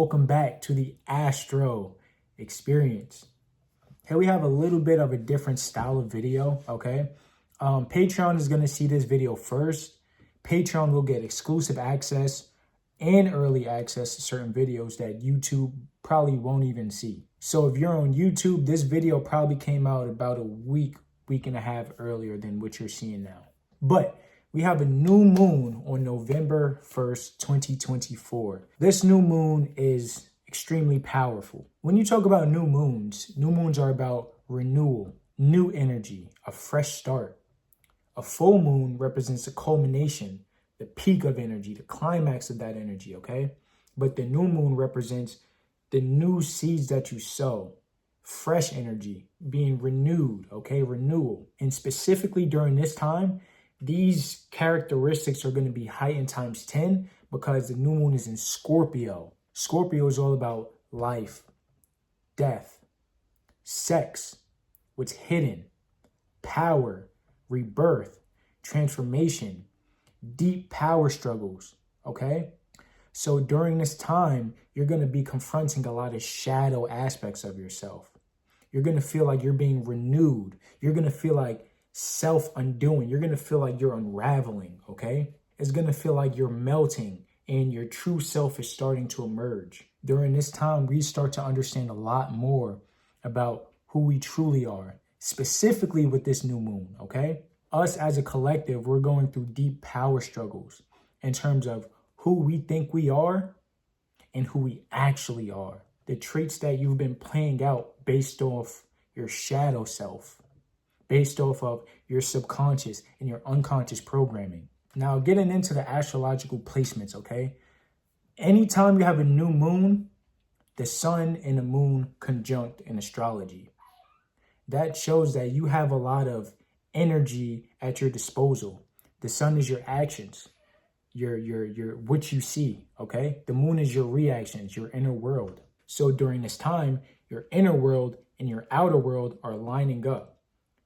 welcome back to the Astro Experience. Here we have a little bit of a different style of video, okay? Patreon is going to see this video first. Patreon will get exclusive access and early access to certain videos that YouTube probably won't even see. So if you're on YouTube, this video probably came out about a week and a half earlier than what you're seeing now. But we have a new moon on November 1st, 2024. This new moon is extremely powerful. When you talk about new moons are about renewal, new energy, a fresh start. A full moon represents the culmination, the peak of energy, the climax of that energy, okay? But the new moon represents the new seeds that you sow, fresh energy, being renewed, okay? Renewal. And specifically during this time, these characteristics are going to be heightened times 10 because the new moon is in Scorpio. Scorpio is all about life, death, sex, what's hidden, power, rebirth, transformation, deep power struggles, okay? So during this time, you're going to be confronting a lot of shadow aspects of yourself. You're going to feel like you're being renewed. You're going to feel like self-undoing. You're going to feel like you're unraveling, okay? It's going to feel like you're melting and your true self is starting to emerge. During this time, we start to understand a lot more about who we truly are, specifically with this new moon, okay? Us as a collective, we're going through deep power struggles in terms of who we think we are and who we actually are. The traits that you've been playing out based off your shadow self, based off of your subconscious and your unconscious programming. Now, getting into the astrological placements, okay? Anytime you have a new moon, the sun and the moon conjunct in astrology. That shows that you have a lot of energy at your disposal. The sun is your actions, your what you see, okay? The moon is your reactions, your inner world. So during this time, your inner world and your outer world are lining up.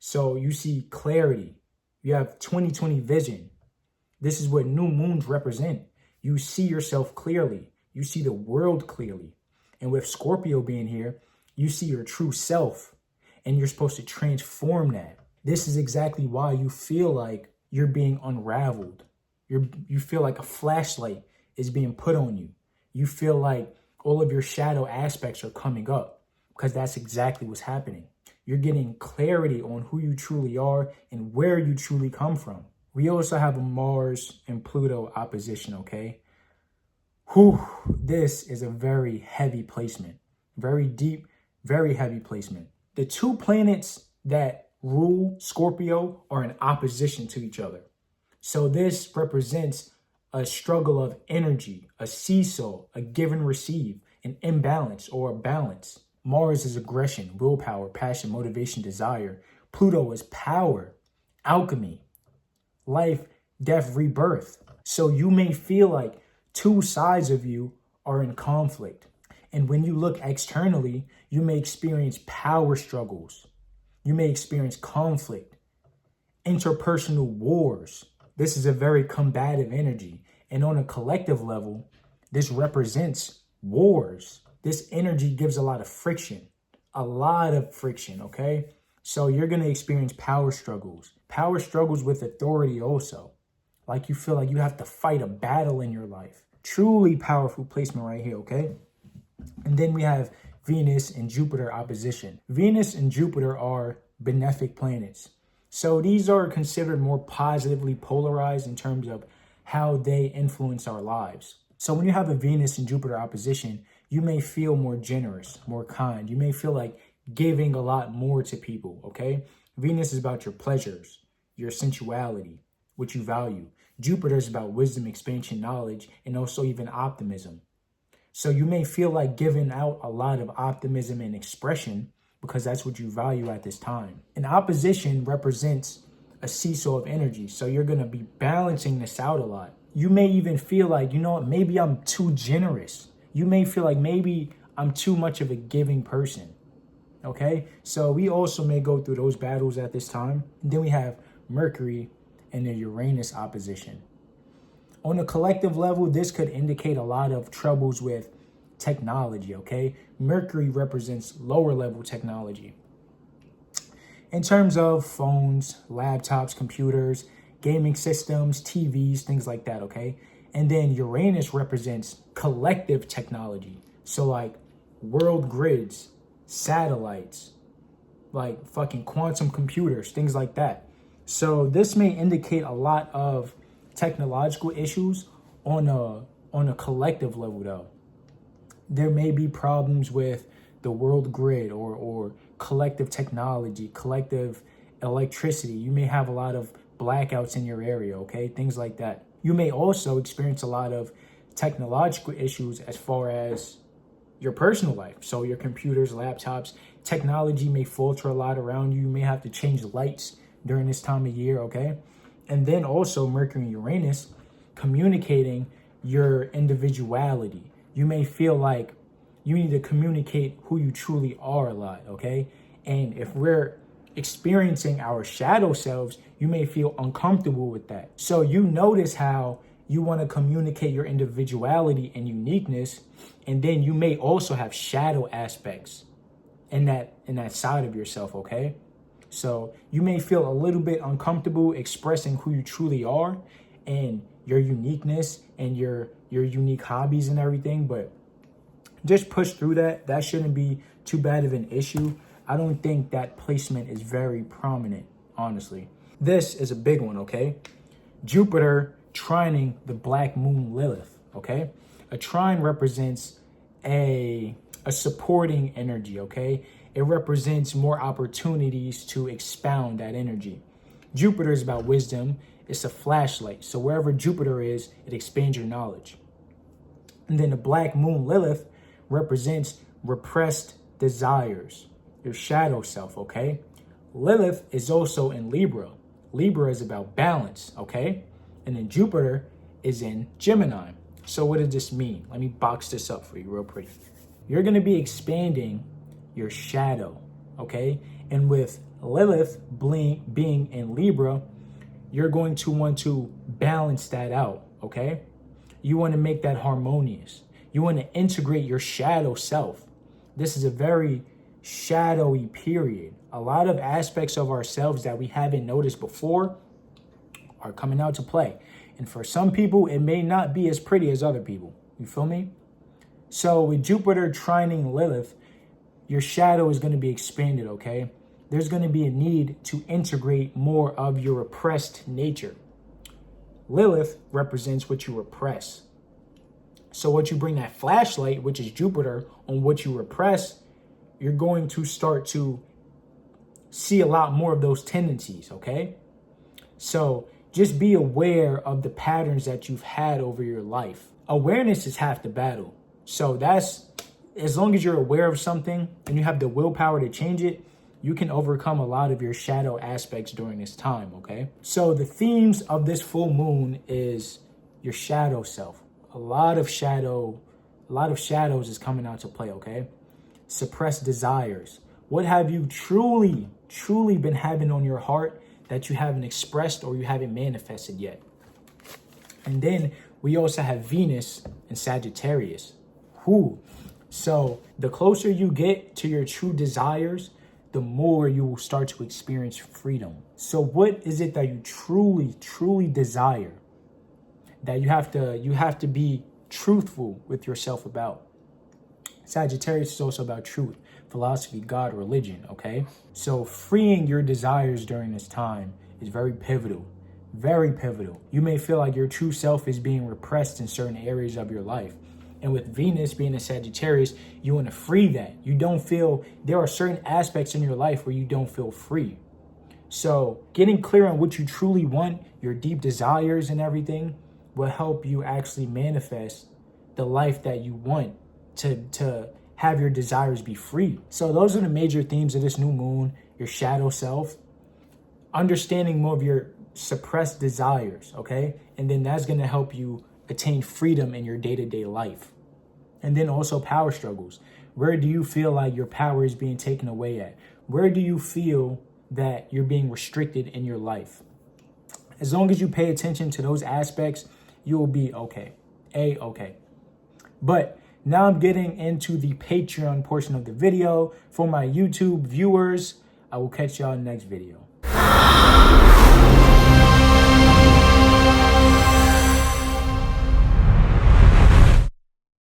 So you see clarity. You have 20/20 vision. This is what new moons represent. You see yourself clearly. You see the world clearly. And with Scorpio being here, you see your true self. And you're supposed to transform that. This is exactly why you feel like you're being unraveled. You feel like a flashlight is being put on you. You feel like all of your shadow aspects are coming up because that's exactly what's happening. You're getting clarity on who you truly are and where you truly come from. We also have a Mars and Pluto opposition, okay? This is a very heavy placement. Very deep, very heavy placement. The two planets that rule Scorpio are in opposition to each other. So this represents a struggle of energy, a seesaw, a give and receive, an imbalance or a balance. Mars is aggression, willpower, passion, motivation, desire. Pluto is power, alchemy, life, death, rebirth. So you may feel like two sides of you are in conflict. And when you look externally, you may experience power struggles. You may experience conflict, interpersonal wars. This is a very combative energy. And on a collective level, this represents wars. This energy gives a lot of friction, okay? So you're going to experience power struggles with authority also. Like you feel like you have to fight a battle in your life. Truly powerful placement right here, okay? And then we have Venus and Jupiter opposition. Venus and Jupiter are benefic planets. So these are considered more positively polarized in terms of how they influence our lives. So when you have a Venus and Jupiter opposition, you may feel more generous, more kind. You may feel like giving a lot more to people, okay? Venus is about your pleasures, your sensuality, what you value. Jupiter is about wisdom, expansion, knowledge, and also even optimism. So you may feel like giving out a lot of optimism and expression because that's what you value at this time. An opposition represents a seesaw of energy. So you're going to be balancing this out a lot. You may even feel like, you know what, maybe I'm too generous. You may feel like maybe I'm too much of a giving person. Okay, so we also may go through those battles at this time. And then we have Mercury and the Uranus opposition. On a collective level, this could indicate a lot of troubles with technology, okay? Mercury represents lower level technology. In terms of phones, laptops, computers, gaming systems, TVs, things like that, okay? And then Uranus represents collective technology. So like world grids, satellites, like fucking quantum computers, things like that. So this may indicate a lot of technological issues on a collective level though. There may be problems with the world grid or collective technology, collective electricity. You may have a lot of blackouts in your area, okay? Things like that. You may also experience a lot of technological issues as far as your personal life. So your computers, laptops, technology may falter a lot around you. You may have to change lights during this time of year, okay? And then also Mercury and Uranus communicating your individuality. You may feel like you need to communicate who you truly are a lot, okay? And if we're experiencing our shadow selves, you may feel uncomfortable with that. So you notice how you want to communicate your individuality and uniqueness, and then you may also have shadow aspects in that side of yourself, okay? So you may feel a little bit uncomfortable expressing who you truly are and your uniqueness and your unique hobbies and everything, but just push through that. That shouldn't be too bad of an issue. I don't think that placement is very prominent, honestly. This is a big one, okay? Jupiter trining the black moon Lilith, okay? A trine represents a supporting energy, okay? It represents more opportunities to expound that energy. Jupiter is about wisdom. It's a flashlight. So wherever Jupiter is, it expands your knowledge. And then the black moon Lilith represents repressed desires, your shadow self, okay? Lilith is also in Libra. Libra is about balance, okay? And then Jupiter is in Gemini. So what does this mean? Let me box this up for you real pretty. You're going to be expanding your shadow, okay? And with Lilith being in Libra, you're going to want to balance that out, okay? You want to make that harmonious. You want to integrate your shadow self. This is a very shadowy period. A lot of aspects of ourselves that we haven't noticed before are coming out to play. And for some people, it may not be as pretty as other people. You feel me? So with Jupiter trining Lilith, your shadow is going to be expanded, okay? There's going to be a need to integrate more of your repressed nature. Lilith represents what you repress. So what you bring that flashlight, which is Jupiter, on what you repress, you're going to start to see a lot more of those tendencies, okay? So just be aware of the patterns that you've had over your life. Awareness is half the battle. So that's, as long as you're aware of something and you have the willpower to change it, you can overcome a lot of your shadow aspects during this time, okay? So the themes of this full moon is your shadow self. A lot of shadows is coming out to play, okay? Suppressed desires. What have you truly been having on your heart that you haven't expressed or you haven't manifested yet? And then we also have Venus and Sagittarius. So the closer you get to your true desires, the more you will start to experience freedom. So what is it that you truly desire, that you have to be truthful with yourself about? Sagittarius is also about truth, philosophy, God, religion, okay? So freeing your desires during this time is very pivotal, very pivotal. You may feel like your true self is being repressed in certain areas of your life. And with Venus being a Sagittarius, you want to free that. You don't feel, there are certain aspects in your life where you don't feel free. So getting clear on what you truly want, your deep desires and everything, will help you actually manifest the life that you want to have your desires be free. So those are the major themes of this new moon, your shadow self, understanding more of your suppressed desires, okay? And then that's going to help you attain freedom in your day-to-day life. And then also power struggles. Where do you feel like your power is being taken away at? Where do you feel that you're being restricted in your life? As long as you pay attention to those aspects, you will be okay. A-okay. But Now I'm getting into the Patreon portion of the video. For my YouTube viewers, I will catch y'all in the next video.